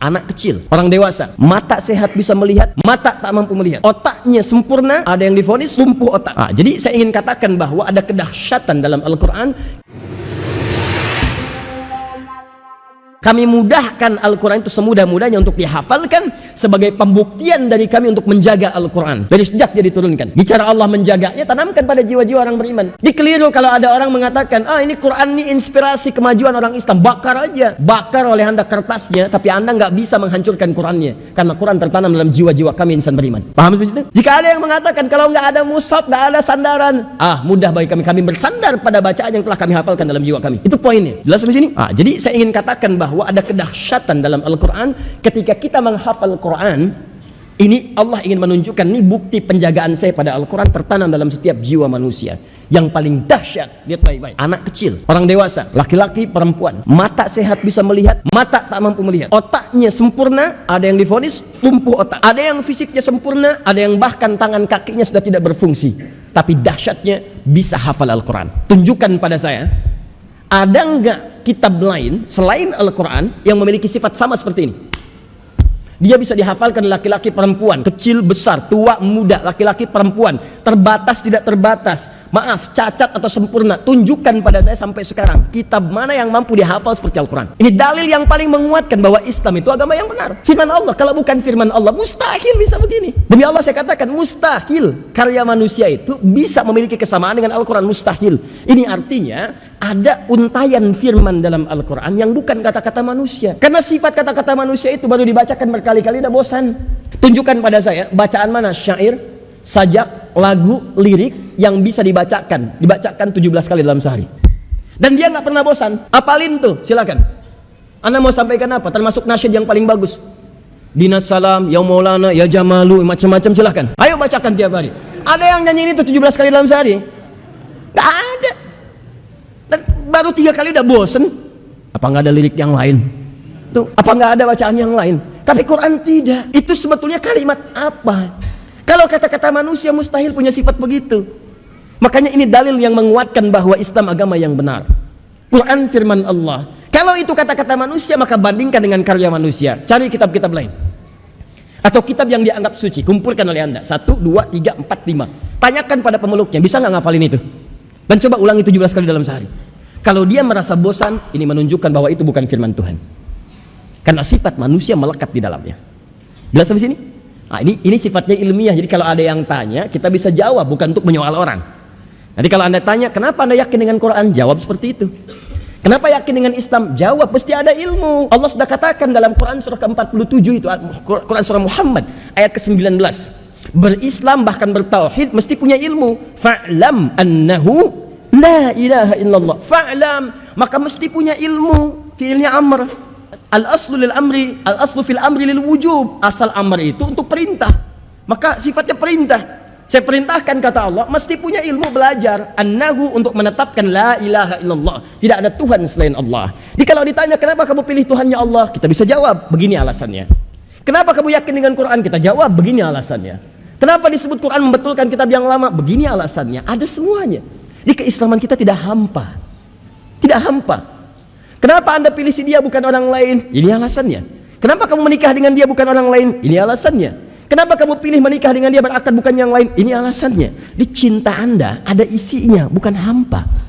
anak kecil, orang dewasa, mata sehat bisa melihat, mata tak mampu melihat, otaknya sempurna, ada yang divonis lumpuh otak. Jadi saya ingin katakan bahwa ada kedahsyatan dalam Al-Quran. Kami mudahkan Al-Quran itu semudah-mudahnya untuk dihafalkan sebagai pembuktian dari kami untuk menjaga Al-Quran. Dari sejak dia diturunkan. Bicara Allah menjaganya, tanamkan pada jiwa-jiwa orang beriman. Dikeliru kalau ada orang mengatakan, ini Quran ini inspirasi kemajuan orang Islam. Bakar aja. Bakar oleh Anda kertasnya, tapi Anda nggak bisa menghancurkan Qurannya. Karena Quran tertanam dalam jiwa-jiwa kami insan beriman. Paham seperti itu? Jika ada yang mengatakan, kalau nggak ada mushaf, nggak ada sandaran. Mudah bagi kami. Kami bersandar pada bacaan yang telah kami hafalkan dalam jiwa kami. Itu poinnya. Jelas sampai sini? Jadi saya ingin katakan bahwa ada kedahsyatan dalam Al-Quran ketika kita menghafal Quran. Ini Allah ingin menunjukkan, ini bukti penjagaan saya pada Al-Quran tertanam dalam setiap jiwa manusia. Yang paling dahsyat, lihat baik-baik, anak kecil, orang dewasa, laki-laki, perempuan, mata sehat bisa melihat, mata tak mampu melihat, otaknya sempurna, ada yang divonis lumpuh otak, ada yang fisiknya sempurna, ada yang bahkan tangan kakinya sudah tidak berfungsi, tapi dahsyatnya bisa hafal Al-Quran. Tunjukkan pada saya, ada enggak kitab lain selain Al-Quran yang memiliki sifat sama seperti ini? Dia bisa dihafalkan laki-laki perempuan, kecil besar, tua muda, laki-laki perempuan, terbatas tidak terbatas, maaf, cacat atau sempurna. Tunjukkan pada saya sampai sekarang kitab mana yang mampu dihafal seperti Al-Quran. Ini dalil yang paling menguatkan bahwa Islam itu agama yang benar. Firman Allah, kalau bukan firman Allah mustahil bisa begini. Demi Allah saya katakan mustahil karya manusia itu bisa memiliki kesamaan dengan Al-Quran, mustahil. Ini artinya ada untayan firman dalam Al-Quran yang bukan kata-kata manusia. Karena sifat kata-kata manusia itu baru dibacakan berkali-kali udah bosan. Tunjukkan pada saya bacaan mana syair, sajak, lagu, lirik yang bisa dibacakan 17 kali dalam sehari. Dan dia nggak pernah bosan. Apalin tuh, silakan. Anda mau sampaikan apa? Termasuk nasyid yang paling bagus. Dinas salam, ya Maulana, ya Jamalu, macam-macam silakan. Ayo bacakan tiap hari. Ada yang nyanyi itu 17 kali dalam sehari? Nggak ada. Dan baru 3 kali udah bosen. Apa nggak ada lirik yang lain? Tuh, apa nggak ada bacaan yang lain? Tapi Quran tidak. Itu sebetulnya kalimat apa? Kalau kata-kata manusia mustahil punya sifat begitu. Makanya ini dalil yang menguatkan bahwa Islam agama yang benar. Quran firman Allah. Kalau itu kata-kata manusia, maka bandingkan dengan karya manusia. Cari kitab-kitab lain. Atau kitab yang dianggap suci. Kumpulkan oleh Anda. 1, 2, 3, 4, 5. Tanyakan pada pemeluknya. Bisa nggak ngafalin itu? Dan coba ulangi 17 kali dalam sehari. Kalau dia merasa bosan, ini menunjukkan bahwa itu bukan firman Tuhan. Karena sifat manusia melekat di dalamnya. Jelas sampai sini? Ini sifatnya ilmiah. Jadi kalau ada yang tanya, kita bisa jawab, bukan untuk menyoal orang. Jadi kalau Anda tanya, kenapa Anda yakin dengan Quran? Jawab seperti itu. Kenapa yakin dengan Islam? Jawab, mesti ada ilmu. Allah sudah katakan dalam Quran surah ke-47 itu, Quran surah Muhammad ayat ke-19. Berislam bahkan bertauhid mesti punya ilmu. Fa'lam annahu la ilaha illallah. Fa'lam, maka mesti punya ilmu. Fi'ilnya amr. Al-aslu lil amri, al-aslu fil amri lil wujub. Asal amr itu untuk perintah. Maka sifatnya perintah. Saya perintahkan kata Allah, mesti punya ilmu belajar. Annahu untuk menetapkan la ilaha illallah. Tidak ada Tuhan selain Allah. Jadi kalau ditanya kenapa kamu pilih Tuhannya Allah, kita bisa jawab, begini alasannya. Kenapa kamu yakin dengan Quran? Kita jawab, begini alasannya. Kenapa disebut Quran membetulkan kitab yang lama? Begini alasannya. Ada semuanya. Di keislaman kita tidak hampa. Tidak hampa. Kenapa Anda pilih si dia bukan orang lain? Ini alasannya. Kenapa kamu menikah dengan dia bukan orang lain? Ini alasannya. Kenapa kamu pilih menikah dengan dia berakad bukan yang lain? Ini alasannya. Di cinta Anda ada isinya, bukan hampa.